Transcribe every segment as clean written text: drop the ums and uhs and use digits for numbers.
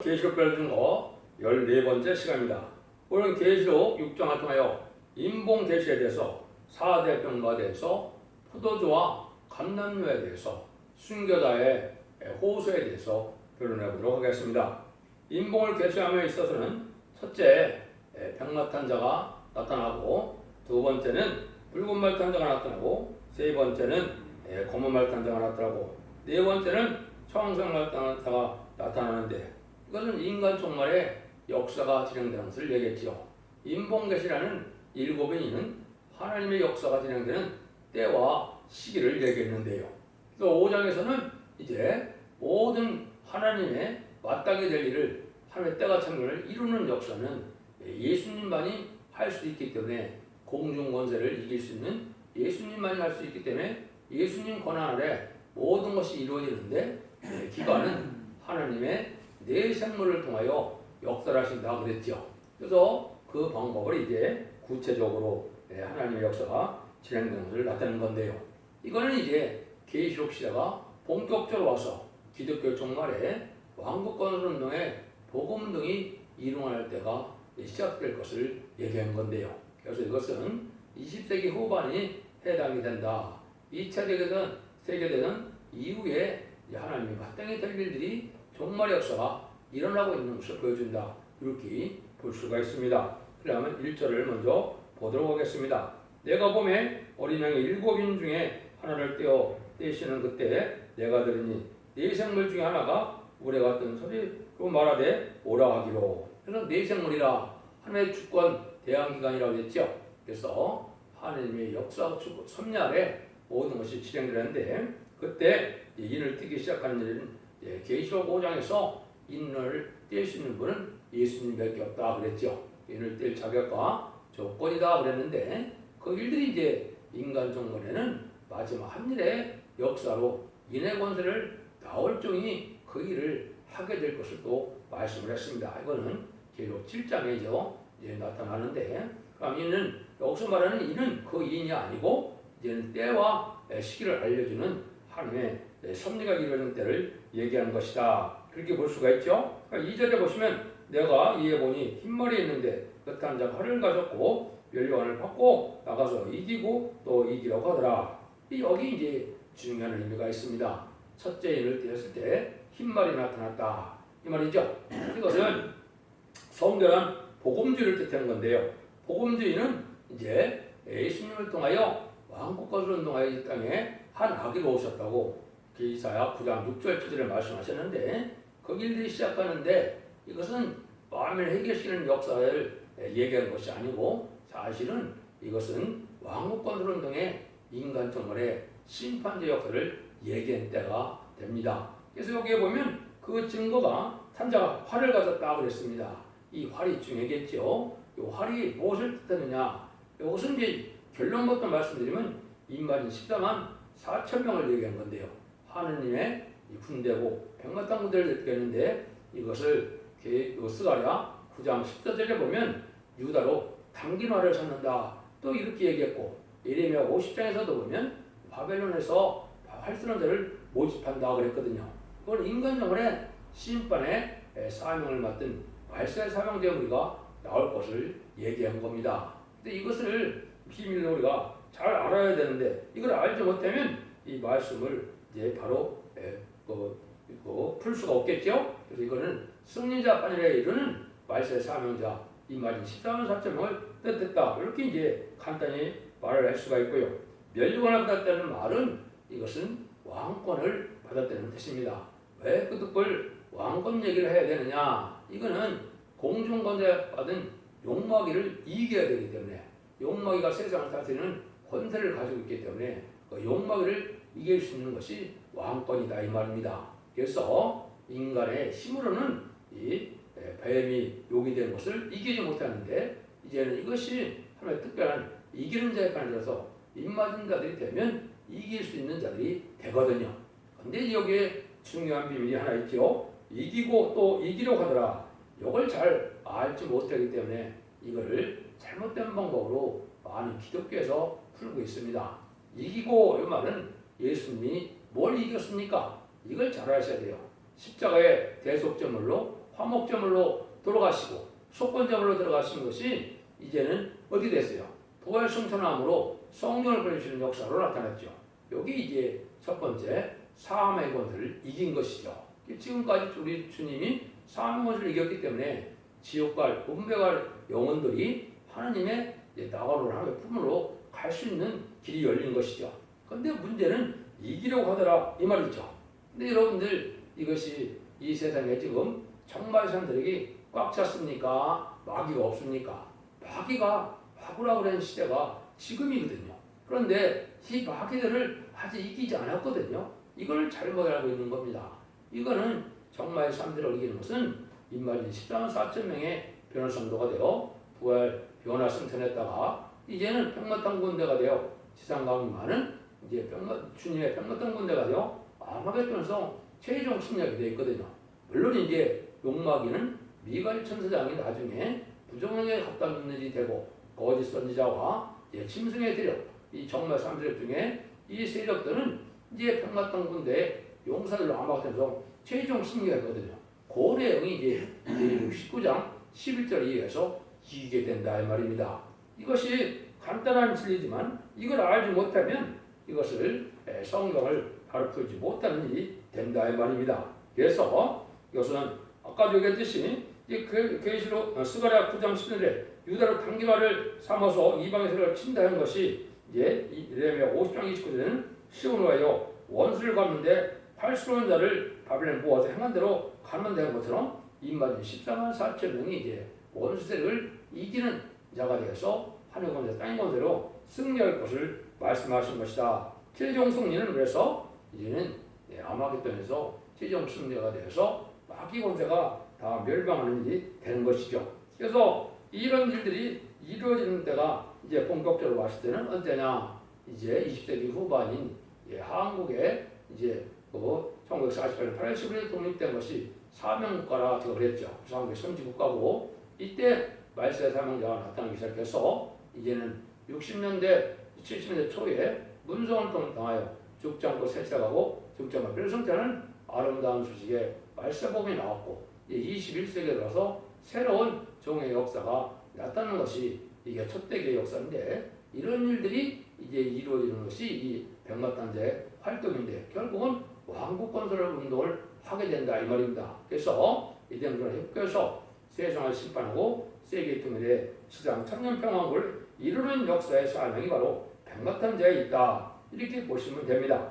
계시록 별중거 14번째 시간입니다. 오늘은 계시록 6장을 통하여 인봉계시에 대해서 사대병과에 대해서 포도주와 감람류에 대해서 순교자의 호소에 대해서 변론해 보도록 하겠습니다. 인봉을 계시함에 있어서는 첫째 백마탄 자가 나타나고, 두 번째는 붉은 말탄 자가 나타나고, 세 번째는 검은 말탄 자가 나타나고, 네 번째는 청색 말탄 자가 나타나는데, 이것은 인간 종말의 역사가 진행되는 것을 얘기했죠. 인봉계시라는 일곱의 이는 하나님의 역사가 진행되는 때와 시기를 얘기했는데요. 그래서 5장에서는 이제 모든 하나님의 마땅히 될 일을 하나님의 때가 참견을 이루는 역사는 예수님만이 할 수 있기 때문에, 공중 권세를 이길 수 있는 예수님만이 할 수 있기 때문에 예수님 권한 아래 모든 것이 이루어지는데, 기간은 하나님의 내 생물을 통하여 역사를 하신다 그랬죠. 그래서 그 방법을 이제 구체적으로 하나님의 역사가 진행되는 것을 나타내는 건데요. 이거는 이제 계시록 시대가 본격적으로 와서 기독교 종말에 왕국권 운동의 복음 등이 일어날 때가 시작될 것을 얘기한 건데요. 그래서 이것은 20세기 후반이 해당이 된다. 2차 세계대전 이후에 하나님이 마땅히 될 일들이 종말의 역사가 일어나고 있는 것을 보여준다. 이렇게 볼 수가 있습니다. 그러면 1절을 먼저 보도록 하겠습니다. 내가 보매 어린 양이 7인 중에 하나를 떼시는 그때 내가 들으니 네 생물 중에 하나가 우레 같은 소리로 말하되 오라 하기로. 그래서 네 생물이라 하나님의 주권 대항기관이라고 했죠. 그래서 하나님의 역사 섭리아래 모든 것이 진행되는데, 그때 인을 떼기 시작하는 일은 계시록 5장에서 인을 뗄 수 있는 분은 예수님밖에 없다 그랬죠. 인을 뗄 자격과 조건이다 그랬는데, 그 일들이 이제 인간 종말에는 마지막 한 일의 역사로 인의 권세를 나올 종이 그 일을 하게 될 것을 또 말씀을 했습니다. 이거는 계시록 7장에죠. 이제 나타나는데, 그럼 이는 여기서 말하는 이는 그 인이 아니고 이제는 때와 시기를 알려주는 하나님의 섭리가 이루어지는 때를 얘기하는 것이다. 그렇게 볼 수가 있죠. 그러니까 2절에 보시면 내가 이에 보니 흰머리 있는데 긋한 자가 활을 가졌고 멸류관을 받고 나가서 이기고 또 이기려고 하더라. 여기 이제 중요한 의미가 있습니다. 첫째 인을 떼었을 때 흰말이 나타났다 이 말이죠. 이것은 성결한 복음주의를 뜻하는 건데요. 복음주의는 이제 예수님을 통하여 왕국권을 운동하여 이 땅에 한 아기를 오셨다고 이사야 9장 6절 7절에 말씀하셨는데, 그 일들이 시작하는데 이것은 마음을 해결시키는 역사를 얘기하는 것이 아니고, 사실은 이것은 왕국권 운동의 인간 종말의 심판제 역사를 얘기한 때가 됩니다. 그래서 여기에 보면 그 증거가 산자가 활을 가졌다 그랬습니다. 이 활이 중요하겠죠. 이 활이 무엇을 뜻하느냐, 이것은 이제 결론부터 말씀드리면 인마진 14만 4천 명을 얘기한 건데요. 하느님의 군대고 백마탄 군대를 얘기했는데, 이것을 스가랴 9장 14절에 보면 유다로 당긴화를 찾는다 또 이렇게 얘기했고, 예레미야 50장에서도 보면 바벨론에서 활 쓰는 자를 모집한다 그랬거든요. 그건 인간 영혼의 심판의 사명을 맡은 말세의 사명제 우리가 나올 것을 얘기한 겁니다. 근데 이것을 비밀로 우리가 잘 알아야 되는데, 이걸 알지 못하면 이 말씀을 이제 바로 풀 수가 없겠죠. 그래서 이거는 승리자 판결에 이르는 말세의 사명자, 이 말이 14만 4천 명을 뜻했다. 이렇게 이제 간단히 말을 할 수가 있고요. 멸류관을 받았다는 말은 이것은 왕권을 받았다는 뜻입니다. 왜 그 뜻을 왕권 얘기를 해야 되느냐? 이거는 공중권세 받은 용마귀를 이겨야 되기 때문에, 용마귀가 세상을 다스리는 권세를 가지고 있기 때문에 그 용마귀를 이길 수 있는 것이 왕권이다 이 말입니다. 그래서 인간의 힘으로는 이 뱀이 욕이 된 것을 이기지 못하는데, 이제는 이것이 하나의 특별한 이기는 자의 판이라서 입맞은 자들이 되면 이길 수 있는 자들이 되거든요. 근데 여기에 중요한 비밀이 하나 있죠. 이기고 또 이기려고 하더라. 이걸 잘 알지 못하기 때문에 이거를 잘못된 방법으로 많은 기독교에서 풀고 있습니다. 이기고 이 말은 예수님이 뭘 이겼습니까? 이걸 잘 아셔야 돼요. 십자가의 대속제물로 화목제물로 돌아가시고 속건제물로 들어가신 것이 이제는 어디 됐어요? 부활승천함으로 성령을 보내주시는 역사로 나타났죠. 여기 이제 첫 번째 사함의 권세를 이긴 것이죠. 지금까지 우리 주님이 사함의 권세를 이겼기 때문에 지옥과 운배갈 영혼들이 하나님의 나가로 하나님의 품으로 갈 수 있는 길이 열린 것이죠. 그런데 문제는 이기려고 하더라 이 말이죠. 근데 여러분들 이것이 이 세상에 지금 정말 사람들에게 꽉 찼습니까? 마귀가 없습니까? 마귀가 화구라고 하는 시대가 지금이거든요. 그런데 이 마귀들을 아직 이기지 않았거든요. 이걸 잘못 알고 있는 겁니다. 이거는 정말 사람들을 이기는 것은 인마진 14만 4천 명의 변화 성도가 되어 부활 변화 승천했다가 이제는 평마땅 군대가 되어 지상 가운데 많은 이제 주님의 평마땅 군대가 되어 아마겟돈에서 최종 승리하게 되어 있거든요. 물론 이제 용마귀는 미가엘 천사장이 나중에 부정하게 갖다 놓는 일이 되고 거짓 선지자와 침승의 세력, 이 정말 사람들 중에 이 세력들은 이제 평마땅 군대의 용사들로 아마겟돈에서 최종 승리가 있거든요. 그 내용이 이제 19장 11절에 의해서 이기게 된다 이 말입니다. 이것이 간단한 진리지만 이걸 알지 못하면 이것을 성경을 바로 풀지 못하는 일이 된다 이 말입니다. 그래서 이것은 아까 얘기했듯이 계시록 스가랴 9장 10절에 유다로 단기말을 삼아서 이방의 세력을 친다는 것이 이제 예레미야 50장 29절에는 시온으로 원수를 갚는데 팔수로운 자를 바벨론에 모아서 행한 대로 가면 되는 것처럼 인마진 14만 4천 명이 이제 원수 세력을 이기는 자가 되어서 하늘 권세 땅의 권세로 승리할 것을 말씀하신 것이다. 최종 승리는 그래서 이제는 아마겟돈에서 최종 승리가 되어서 마귀 권세가 다 멸망하는 일이 되는 것이죠. 그래서 이런 일들이 이루어지는 때가 이제 본격적으로 봤을 때는 언제냐? 이제 20세기 후반인 한국에 이제 1948년 8월 10일에 독립된 것이 사명국가라 제가 그랬죠. 한국의 선지국가고 이때 말세의 사명자가 나타나기 시작해서 이제는 60년대, 70년대 초에 문성을 통하여 죽지 않고 세차가고 죽지 않고 별성자는 아름다운 소식에 말세복음이 나왔고 21세기에 들어서 새로운 종의 역사가 나타나는 것이 이게 첫대기의 역사인데 이런 일들이 이제 이루어지는 것이 이 백마탄제 활동인데 결국은 왕국 건설 운동을 하게 된다 이 말입니다. 그래서 이들을 회복해서 세상을 심판하고 세계 통일의 시장 천년평화국을 이루는 역사의 사명이 바로 백마탄제에 있다 이렇게 보시면 됩니다.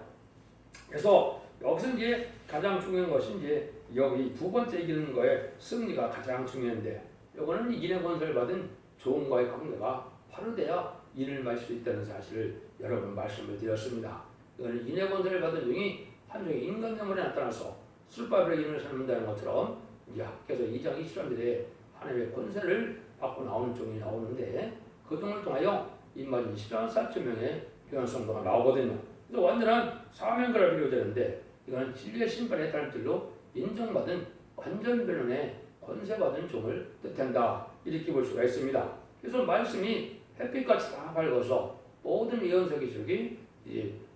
그래서 여기서 이제 가장 중요한 것이 이제 여기 두 번째 이기는 거에 승리가 가장 중요한데 이거는 이긴의 권세를 받은 종과의 관계가 바로 돼야 이를 말 수 있다는 사실을 여러분 말씀을 드렸습니다. 이거는 이긴의 권세를 받은 종이 한 종의 인간념으로 나타나서 술밥을 인을 삶는다는 것처럼 이제 학교에서 2장 23절에 하나님의 권세를 받고 나오는 종이 나오는데 그 종을 통하여 인마진 14만 4천 명의 교환 성도가 나오거든요. 그래서 완전한 사명가를 이루어지는데 이거는 진리의 심판의 달들로 인정받은 완전 변론의 권세받은 종을 뜻한다 이렇게 볼 수가 있습니다. 그래서 말씀이 햇빛같이 다 밝아서 모든 예언서기 쪽이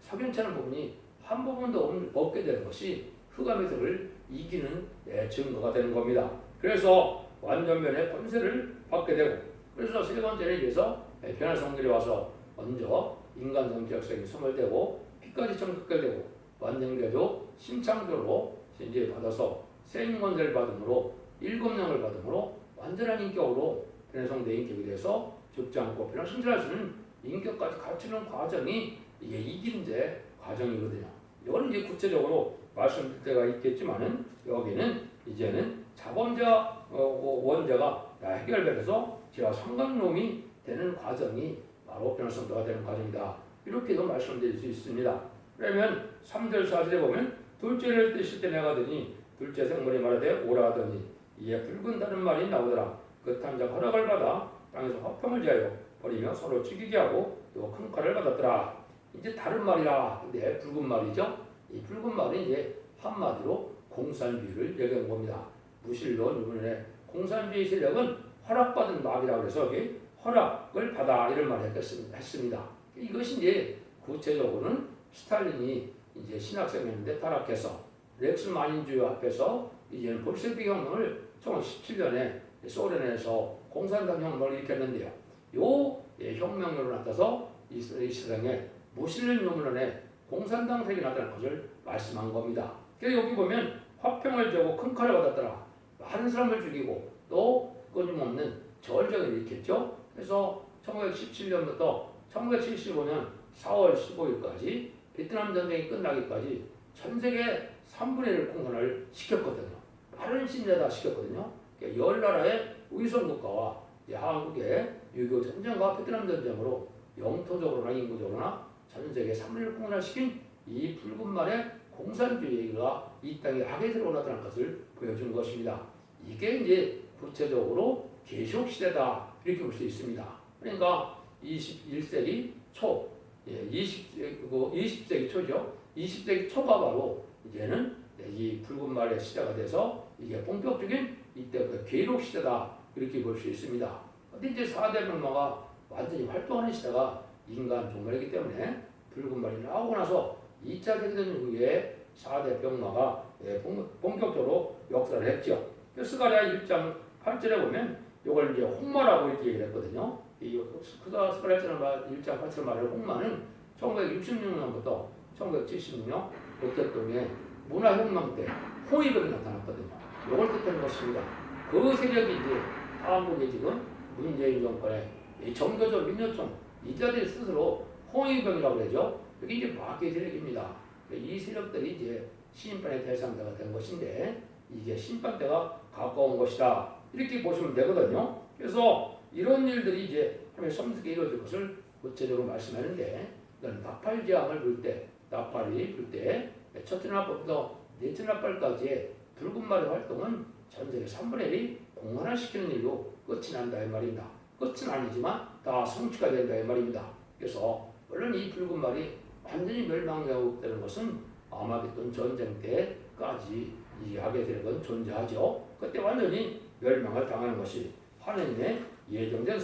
석연치 않은 부분이 한 부분도 없게 되는 것이 흑암의 들을 이기는 증거가 되는 겁니다. 그래서 완전변의 권세를 받게 되고 그래서 세 번째는 위해서 변화 성들이 와서 먼저 인간 성격성이 소멸되고 피까지 정극결되고 완전되고 심창조로 이제 받아서 새 인권세를 받음으로 7명을 받음으로 완전한 인격으로 변화성된 인격이 돼서 죽지 않고 변화 승진할 수 있는 인격까지 갖추는 과정이 이게 이기는제 과정이거든요. 이거는 이제 구체적으로 말씀드릴 때가 있겠지만은 여기는 이제는 자본자 원자가 해결돼서 제가 상관놈이 되는 과정이 바로 변화성도가 되는 과정이다. 이렇게도 말씀드릴 수 있습니다. 그러면 3절 4절에 보면 둘째를 뜨실 때 내가 하더니 둘째 생물이 말하되 오라 하더니 이에 붉은 다른 말이 나오더라. 그 탐자가 허락을 받아 땅에서 화평을 지하여 버리며 서로 죽이게 하고 또 큰 칼을 받았더라. 이제 다른 말이라. 근데 붉은 말이죠. 이 붉은 말이 이제 한마디로 공산주의를 얘기하는 겁니다. 무신론 이번에 공산주의 세력은 허락받은 말이라고 해서 여기 허락을 받아 이런 말을 했습니다. 이것이 이제 구체적으로는 스탈린이 이제 신학생이었는데 타락해서 렉스 마닌주의 앞에서 이제는 볼셰비키 혁명을 1917년에 소련에서 공산당 혁명을 일으켰는데요. 요 혁명으로 나타서 이 세상에 무신론 유물론에 공산당 세력이 나타난 것을 말씀한 겁니다. 그래서 여기 보면 화평을 재고 큰 칼을 받았더라. 많은 사람을 죽이고 또 끊임없는 전쟁을 일으켰죠. 그래서 1917년부터 1975년 4월 15일까지 베트남 전쟁이 끝나기까지 전 세계 3분의 1을 공산을 시켰거든요. 빠른 시일 다 시켰거든요. 그러니까 10나라의 위성 국가와 한국의 6.25 전쟁과 베트남 전쟁으로 영토적으로나 인구적으로나 전 세계 3분의 1을 공산을 시킨 이 붉은 말의 공산주의가 이 땅에 악의적으로 나타난 것을 보여준 것입니다. 이게 이제 구체적으로 계시록 시대다 이렇게 볼 수 있습니다. 그러니까 21세기 초, 20세기 초죠. 20세기 초가 바로 이제는 이 붉은 말의 시대가 돼서 이게 본격적인 이때부터 계록 시대다 이렇게 볼 수 있습니다. 근데 이제 4대 병마가 완전히 활동하는 시대가 인간 종말이기 때문에 붉은 말이 나오고 나서 2차 세계대전 이후에 4대 병마가 본격적으로 역사를 했죠. 스가랴 1장 8절에 보면 이걸 이제 홍마라고 이렇게 얘기를 했거든요. 이 스가랴 1장 8절 말하는 홍마는 1966년부터 1976년 백제동의 문화혁명 때 홍위병이 나타났거든요. 이걸 뜻하는 것입니다. 그 세력이 이제 한국에 지금 문재인 정권의 정교조 민노총 이자들 스스로 홍위병이라고 그러죠. 여기 이제 마귀 세력입니다. 이 세력들이 이제 심판의 대상자가 된 것인데 이게 심판 때가 가까운 것이다 이렇게 보시면 되거든요. 그래서 이런 일들이 이제 섬세하게 이루어질 것을 구체적으로 말씀하는데 나팔지향을 불 때, 나팔이 불 때 첫째 나팔부터 넷째 나팔까지의 붉은 말의 활동은 전 세계 3분의 1이 공헌화시키는 일로 끝이 난다 이 말입니다. 끝은 아니지만 다 성취가 된다 이 말입니다. 그래서 물론 이 붉은 말이 완전히 멸망되는 것은 아마겟돈 전쟁 때까지 이 악의 세력은 존재하죠. 그때 완전히 멸망을 당하는 것이 하나님의 예정된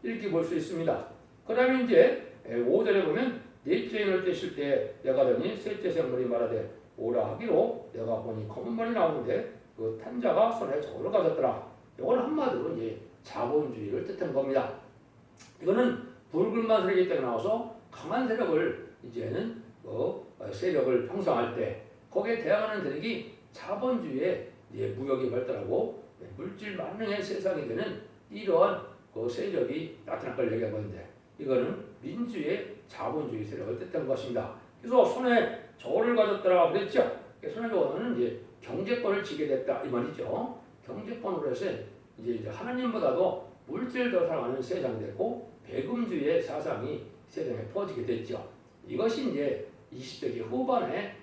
이렇게 볼 수 있습니다. 그 다음에 이제 5절에 보면 넷째 인을 떼실 때 내가 더니 셋째 생물이 말하되 오라 하기로 내가 보니 검은 말이 나오는데 그 탄자가 손에 저울을 가졌더라. 이건 한마디로 이제 자본주의를 뜻하는 겁니다. 이거는 붉은 세력이 때 나와서 강한 세력을 이제는 세력을 형성할 때 거기에 대항하는 세력이 자본주의의 무역이 발달하고 물질 만능의 세상이 되는 이러한 그 세력이 나타날 걸 얘기하는데 이거는 민주의 자본주의 세력을 뜻하는 것입니다. 그래서 손에 저울을 가졌더라 그랬죠. 손에 저울은 이제 경제권을 쥐게 됐다 이 말이죠. 경제권으로 해서 이제 하나님보다도 물질을 더 사랑하는 세상이 됐고 배금주의의 사상이 세상에 퍼지게 됐죠. 이것이 이제 20세기 후반에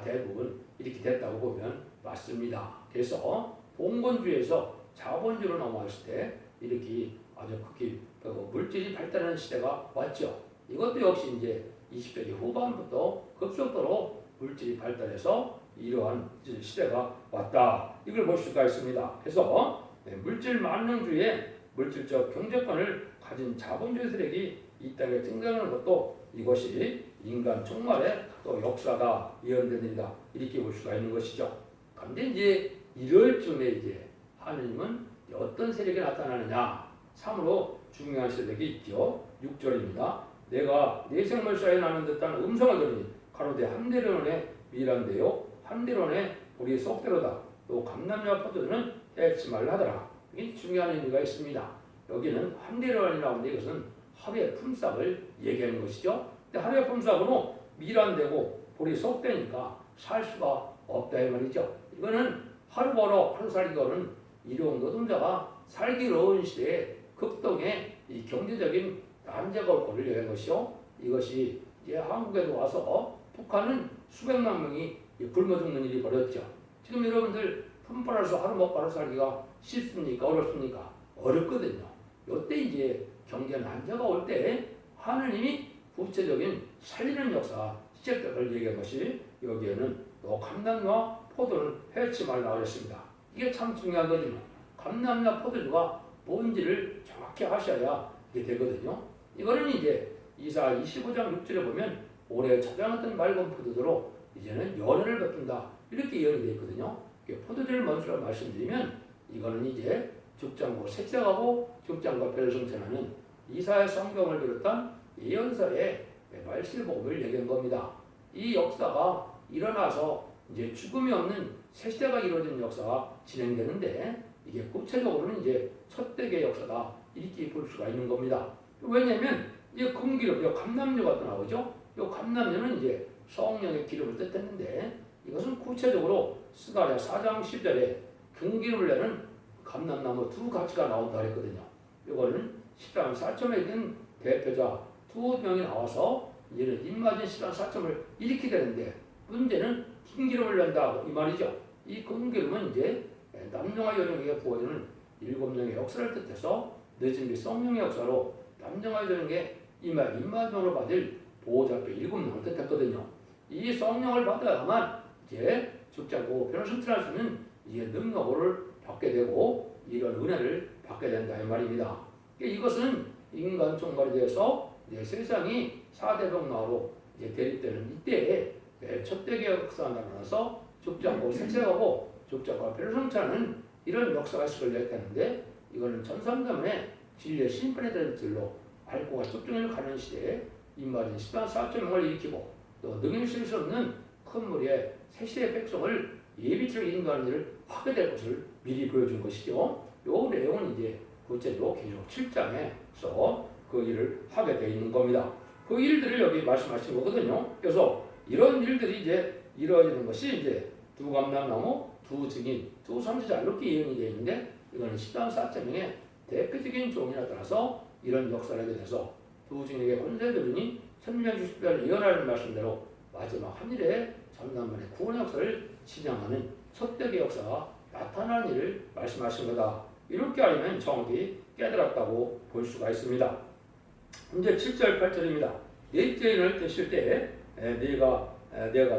대부분 이렇게 됐다고 보면 맞습니다. 그래서 봉건주의에서 자본주의로 넘어왔을 때 이렇게 아주 극히 물질이 발달하는 시대가 왔죠. 이것도 역시 이제 20세기 후반부터 급속도로 물질이 발달해서 이러한 시대가 왔다. 이걸 볼 수가 있습니다. 그래서 물질 만능주의의 물질적 경제권을 가진 자본주의 세력이 이 땅에 등장하는 것도 이것이 인간 종말의 또 역사가 예언된 일이다. 이렇게 볼 수가 있는 것이죠. 그런데 이제 이럴 쯤에 이제 하느님은 어떤 세력이 나타나느냐? 참으로 중요한 세력이 있죠. 6절입니다. 내가 내 생물 사이에 나는 듯한 음성을 들으니 가로되 한대론에 미란데요 한대론에 우리 속대로다. 또 감람류와 포도주는 해치 말라 하더라. 이게 중요한 의미가 있습니다. 여기는 한대론이라고 하는데 이것은 하루의 품삯을 얘기하는 것이죠. 근데 하루의 품삯으로 미란되고 우리 속되니까 살 수가 없다 이 말이죠. 이거는 하루 벌어 하루 살기 거는 일용 노동자가 살기 어려운 시대에 극동의 이 경제적인 난제가 올 것을 얘기한 것이요. 이것이 이제 한국에도 와서 북한은 수백만 명이 굶어 죽는 일이 벌어졌죠. 지금 여러분들 품팔아서 하루 먹고 하루 살기가 쉽습니까? 어렵습니까? 어렵거든요. 이때 이제 경제 난제가 올 때 하느님이 구체적인 살리는 역사 시작될 걸 얘기한 것이 여기에는 또 감람류와 포도는 해치 말라 그랬습니다. 이게 참 중요하거든요. 감람류와 포도주가 뭔지를 정확히 하셔야 이게 되거든요. 이거는 이제 이사 25장 6절에 보면 올해 저장했던 맑은 포도주로 이제는 열매를 뱉는다 이렇게 예언이 되어 있거든요. 포도주를 먼저 말씀드리면 이거는 이제 죽장고 색색하고 죽장과 별성천하는 이사야 성경을 비롯한 예언서의 말실복음을 얘기한 겁니다. 이 역사가 일어나서 이제 죽음이 없는 새 시대가 이루어진 역사가 진행되는데 이게 구체적으로는 이제 첫대계 역사다 이렇게 볼 수가 있는 겁니다. 왜냐하면 이 금기름, 이 감람류가 또 나오죠. 이 감람류는 이제 성령의 기름을 뜻했는데 이것은 구체적으로 스가랴 4장 10절에 금기름을 내는 감람나무 두 가지가 나온다 했거든요. 이거는 10장 4점에 있는 대표자 두 명이 나와서 이제는 입맞은 10장 4점을 일으키게 되는데 문제는 흰기름을 낸다 이 말이죠. 이 금기름은 이제 남녀와 여종에게 부어지는 7명의 역사를 뜻해서 늦은 뒤 성령의 역사로 남녀와 여종에게 입맞음으로 받을 보호자표 7명을 뜻했거든요. 이 성령을 받아야만 이제 죽자고 변을 선출할 수 있는 이제 능력을 받게 되고 이런 은혜를 받게 된다 이 말입니다. 이것은 인간 종말에 대해서 이제 세상이 4대 병마로 이제 대립되는 이때에 첫대계 역사가 나타나서 죽지 않고 색색하고 죽지 않고 별을 성취하는 이런 역사가 있을 얘기하는데 이거는 전산자문의 진리의 심판에 대한 들로 알고가 집중을 가는 시대에 입맞은 10만 4천명을 일으키고 또 능히 쓸 수 없는 큰 무리의 새 시대의 백성을 예비처럼 인도하는 일을 하게 될 것을 미리 보여준 것이죠. 이 내용은 이제 구체적으로 계시록 7장에서 그 일을 하게 되어 있는 겁니다. 그 일들을 여기 말씀하신 거거든요. 그래서 이런 일들이 이제 이루어지는 것이 이제 두 감람나무, 두 증인, 두 선지자 이렇게 예언이 되어 있는데 이거는 10장 4.0의 대표적인 종이 나타나서 이런 역사를 하게 돼서 두 증인에게 권세들으니 천년 60별 예언하는 말씀대로 마지막 한 일에 전남만의 구원의 역사를 진행하는 첫대계 역사가 나타나는 일을 말씀하신 거다. 이렇게 알면 정확히 깨달았다고 볼 수가 있습니다. 이제 7절 8절입니다. 넷째 인을 되실 때에 내가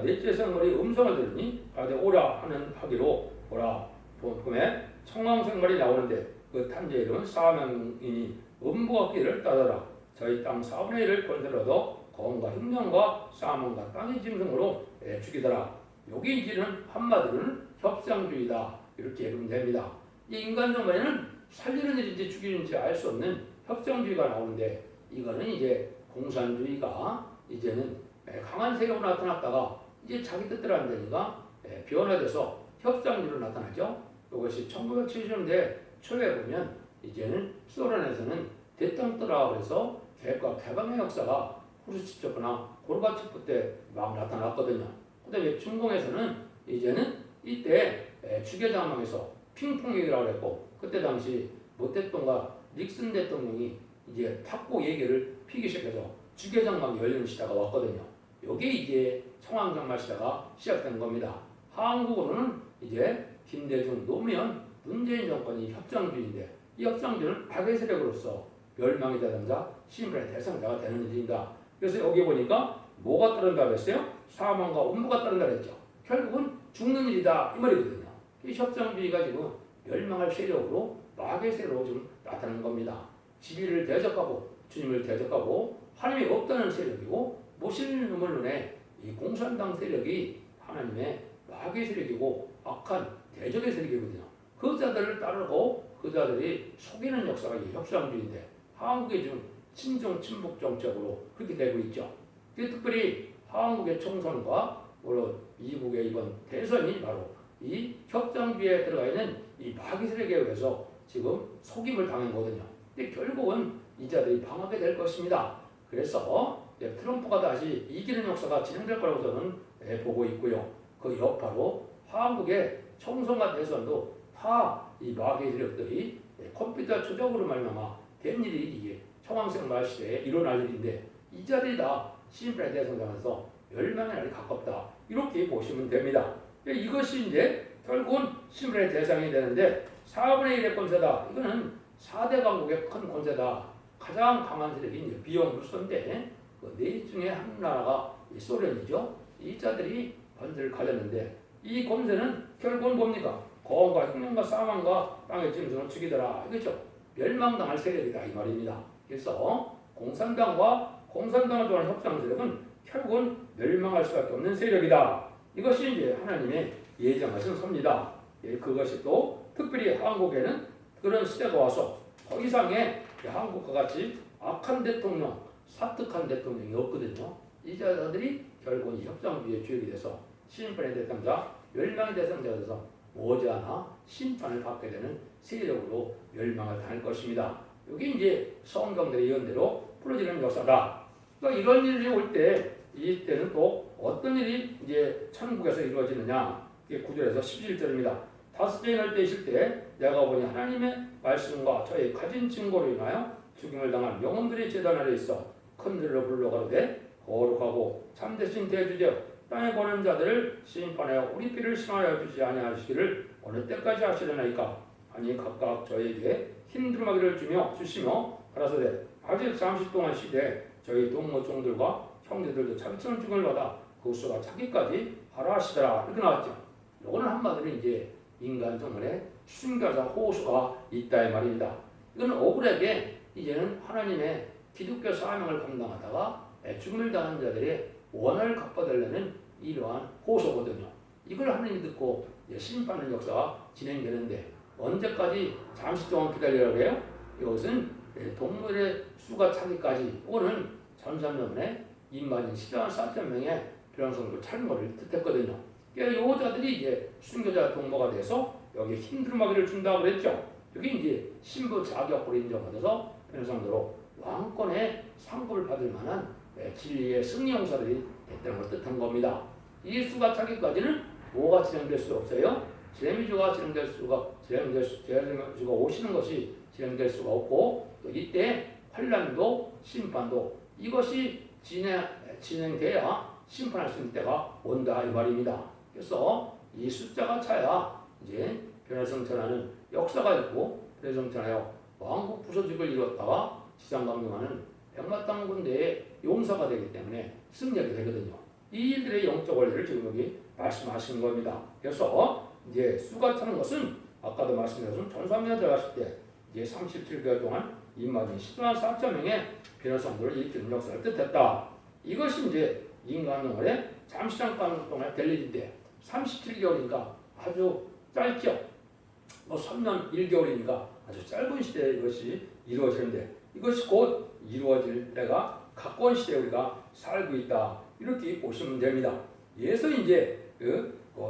넷째 생물이 음성을 들으니 가되 오라 하기로 오라 봄에 청왕생물이 나오는데 그 탄자의 이름은 사명이니 음부가 길을 따르라 저희 땅 4분의 1을 권세를 얻어 거음과 흉년과 싸움과 땅의 짐승으로 죽이더라. 여기 이제는 한마디로는 협상주의다 이렇게 보면 됩니다. 이 인간 정말에는 살리는 일인지 죽이는지 알 수 없는 협상주의가 나오는데 이거는 이제 공산주의가 이제는 강한 세력으로 나타났다가 이제 자기 뜻대로 안 되니까 변화돼서 협상주의로 나타나죠. 이것이 1970년대 초에 보면 이제는 소련에서는 대땅떠라 그래서 계획과 개방의 역사가 후르츠초프나 고르바초프 때 막 나타났거든요. 그다음에 중공에서는 이제는 이때 주계장망에서 핑퐁얘기라고 했고 그때 당시 모 대통령과 닉슨 대통령이 이제 탁구 얘기를 피기 시작해서 주계장망이 열리는 시대가 왔거든요. 여기에 이제 청왕장말 시대가 시작된 겁니다. 한국으로는 이제 김대중, 노무현, 문재인 정권이 협상주의인데 이 협상주의는 악의 세력으로서 멸망이 되든가 심판의 대상자가 되는 일입니다. 그래서 여기 보니까 뭐가 따른다고 했어요? 사망과 음부가 따른다고 했죠. 결국은 죽는 일이다 이 말이거든요. 이 협상주의가 지금 멸망할 세력으로 마귀의 세력으로 좀 나타나는 겁니다. 진리를 대적하고 주님을 대적하고 하나님이 없다는 세력이고 모시는 놈을 눈에 이 공산당 세력이 하나님의 마귀의 세력이고 악한 대적의 세력이거든요. 그 자들을 따르고 그 자들이 속이는 역사가 이 협상주의인데 한국이 지금 친중 친북 정책으로 그렇게 되고 있죠. 특별히 한국의 총선과 물론 미국의 이번 대선이 바로 이 협상주의에 들어가 있는 이 마귀 세력에 의해서 지금 속임을 당한 거거든요. 근데 결국은 이 자들이 방하게 될 것입니다. 그래서 트럼프가 다시 이기는 역사가 진행될 거라고 저는 보고 있고요. 그 여파로 한국의 총선과 대선도 다 이 마귀 세력들이 컴퓨터 조작으로 말미암아 된 일이 이게 청왕생 말 시대에 일어날 일인데 이 자들이 다 심판의 대상자면서 멸망의 날이 가깝다 이렇게 보시면 됩니다. 이것이 이제 결국은 심판의 대상이 되는데 4분의 1의 권세다. 이거는 4대 강국의 큰 권세다. 가장 강한 세력이 이제 비영 루소인데 그 네 중에 한 나라가 소련이죠. 이 자들이 권세를 가졌는데 이 권세는 결국은 뭡니까? 거음과 흉년과 싸움과 땅의 짐승을 죽이더라. 이거죠. 멸망당할 세력이다 이 말입니다. 그래서 공산당과 공산당을 좋아하는 협상 세력은 결국은 멸망할 수밖에 없는 세력이다. 이것이 이제 하나님의 예정하신 섭니다. 그것이 또 특별히 한국에는 그런 시대가 와서 더 이상의 한국과 같이 악한 대통령, 사특한 대통령이 없거든요. 이 자들이 결국은 협상주의의 주역이 돼서 심판의 대상자, 멸망의 대상자가 돼서 머지않아 심판을 받게 되는 세력으로 멸망을 당할 것입니다. 이게 이제 성경들의 예언대로 풀어지는 역사다. 그러니까 이런 일이 올 때, 이때는 또 어떤 일이 이제 천국에서 이루어지느냐? 이게 9절에서 11절입니다. 다섯째 날 때이실 때 내가 보니 하나님의 말씀과 저의 가진 증거로 인하여 죽임을 당한 영혼들이 제단 아래 있어 큰 들로 불러가로되 거룩하고 참되신 대주제여 땅에 거는 자들을 심판하여 우리 피를 심하여 주지 아니하시기를 어느 때까지 하시려나이까. 아니 각각 저에게 힘들마기를 주시며 가라사대 아직 잠시 동안 쉬되 저희 동무종들과 형제들도 차기처럼 죽음을 받아 그 수가 차기까지 하라 하시더라. 이렇게 나왔죠. 이거는 한마디로 이제 인간 정원에 순교자 호수가 있다 이 말입니다. 이건 억울하게 이제는 하나님의 기독교 사명을 감당하다가 죽음을 당한 자들의 원한을 갚아달라는 이러한 호소거든요. 이걸 하나님이 듣고 심판의 역사가 진행되는데 언제까지 잠시 동안 기다리라고 해요? 이것은 동물의 수가 차기까지. 이거는 전산년에 2만 14만 4천 명의 변성도 찬거를 뜻했거든요. 이 자들이 이제 순교자 동무가 돼서 여기 힘들마기를 준다고 그랬죠. 여기 이제 신부 자격으로 인정받아서 변성도로 왕권의 상급을 받을 만한 진리의 승리 용사들이 됐다는 걸 뜻한 겁니다. 이 수가 차기까지는 뭐가 진행될 수 없어요? 재미주가 진행될 수가 오시는 것이 진행될 수가 없고 또 이때 환란도 심판도 이것이 진행돼야 심판할 수 있는 때가 온다 이 말입니다. 그래서 이 숫자가 차야 이제 변화성천하는 역사가 있고 변화성천하여 왕국 부서직을 이뤘다가 지상강림하는 백마땅 군대의 용사가 되기 때문에 승리하게 되거든요. 이 일들의 영적 원리를 지금 여기 말씀하시는 겁니다. 그래서 이제 수가 차는 것은 아까도 말씀드렸지만 전사면에 들어갔을 때 이제 37개월 동안 2만 14만 4천 명의 변화성들을 일으키는 역사를 뜻했다. 이것이 이제 인간 영혼의 잠시 잠깐 동안 될 일인데 37개월이니까 아주 짧죠. 3년 1개월이니까 아주 짧은 시대에 이것이 이루어지는데 이것이 곧 이루어질 때가 가까운 시대에 우리가 살고 있다. 이렇게 보시면 됩니다. 예서 이제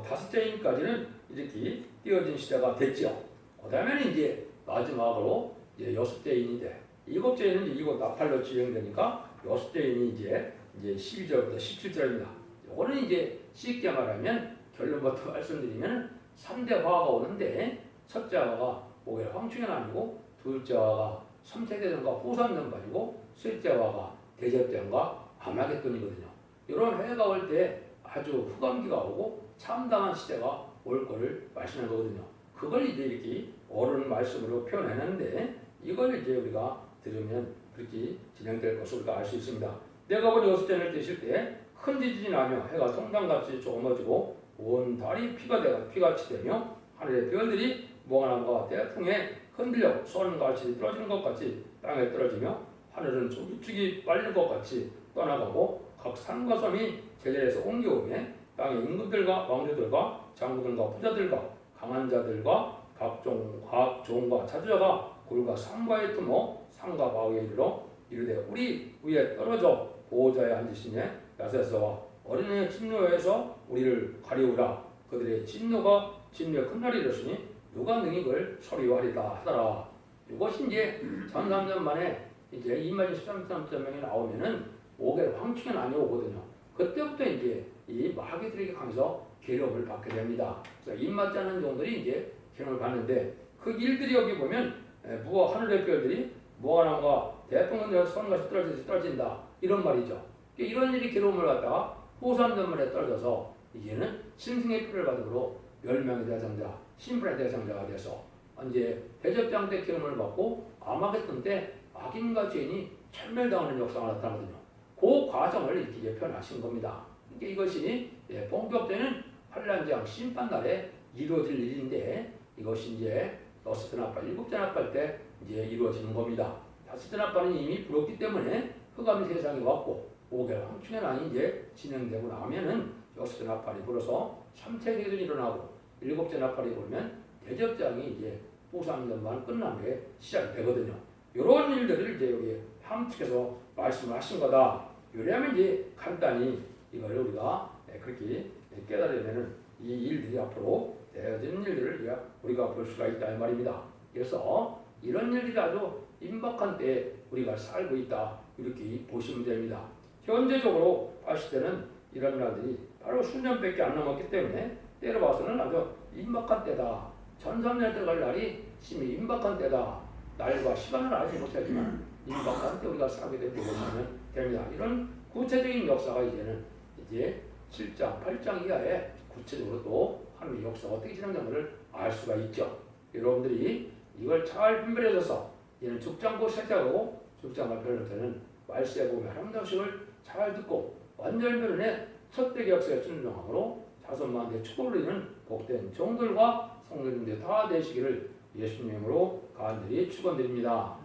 다섯째 인까지는 이렇게 띄어진 시대가 됐죠. 그 다음에는 이제 마지막으로 이제 여섯째 인인데 일곱째 인은 이곳 나팔로 진행되니까 여섯째 인이 이제 12절부터 17절입니다. 이거는 이제 쉽게 말하면 결론부터 말씀드리면 3대 화가 오는데 첫째 화가 오히려 황충현 아니고 둘째 화가 삼세대전과 후산전반이고 셋째 화가 대접전과 아마겟돈이거든요. 이런 해가 올 때 아주 흑암기가 오고 참담한 시대가 올 거를 말씀하는 거거든요. 그걸 이제 이렇게 어른 말씀으로 표현했는데 이걸 이제 우리가 들으면 그렇게 진행될 것을 우리가 알 수 있습니다. 내가 본 여섯째를 떼실 때 큰 지진이 나며 해가 성당같이 조금어지고 온 달이 피같이 되며 하늘의 별들이 몽환함과 대풍에 흔들려 소름같이 떨어지는 것 같이 땅에 떨어지며 하늘은 조기축이 빨리는 것 같이 떠나가고 각 산과 섬이 제자리에서 옮겨오며 땅의 임금들과 왕조들과 장군들과 부자들과 강한 자들과 각종 종과 자주자가 골과 상바에 틈어 상과 바위에 이르러 이르되 우리 위에 떨어져 보호자에 앉으시니 야세서와 어린이의 진노에서 우리를 가리우라. 그들의 진노의 큰 날이 이르시니 누가 능히 그걸 서리하리다 하더라. 이것이 이제 1300년 만에 이제 2만 13,000명이 나오면은 5개월 황충현 안이 오거든요. 그때부터 이제 이 마귀들에게 강해서 괴롭을 받게 됩니다. 그래서 입맞지 않은 종들이 이제 괴롭을 받는데 그 일들이 여기 보면 하늘의 별들이 무화과나무가 대풍은 선같이 떨어진다 이런 말이죠. 이런 일이 괴로움을 갖다가 호산전만에 떨어져서 이제는 신승의 피를 받음으로 멸망의 대상자, 심판의 대상자가 돼서 이제 대접장 때 괴로움을 받고 아마겟돈 때 악인과 죄인이 천멸당하는 역사가 나타나거든요. 그 과정을 이렇게 표현하신 겁니다. 이것이 본격적인 환란장 심판날에 이루어질 일인데 이것이 이제 여섯째 나팔, 일곱째 나팔 때 이제 이루어지는 겁니다. 다섯째 나팔은 이미 불었기 때문에 흑암이 세상에 왔고 5개월 황충현 안이 이제 진행되고 나면은 여섯째 나팔이 불어서 삼체대전이 일어나고 일곱째 나팔이 불면 대접장이 이제 보상전만 끝나면 시작이 되거든요. 이런 일들을 이제 여기 함축해서 말씀을 하신 거다. 요래하면 이제 간단히 이걸 우리가 그렇게 깨달으면은 이 일들이 앞으로 되어진 일들을 우리가 볼 수가 있다 이 말입니다. 그래서 이런 일들이 아주 임박한 때에 우리가 살고 있다 이렇게 보시면 됩니다. 현재적으로 봤을 때는 이런 날들이 바로 수년밖에 안 남았기 때문에 때로 봐서는 아주 임박한 때다. 전삼년 들어갈 날이 심히 임박한 때다. 날과 시간을 알지 못하지만 임박한 때 우리가 살게 된다고 보시면 됩니다. 이런 구체적인 역사가 이제는 이제 7장, 8장 이하에 구체적으로 또 하나님의 역사가 어떻게 진행되는지를 알 수가 있죠. 여러분들이 이걸 잘 분별해줘서 이는 죽장고 세자고 죽장과 변할 때는 말세에 보면 하나님 음식을 잘 듣고 완전 변론의 첫대기 역사에 순종함으로 자손만대 축복을 이루는 복된 종들과 성도님들 다 되시기를 예수님으로 간절히 축원드립니다.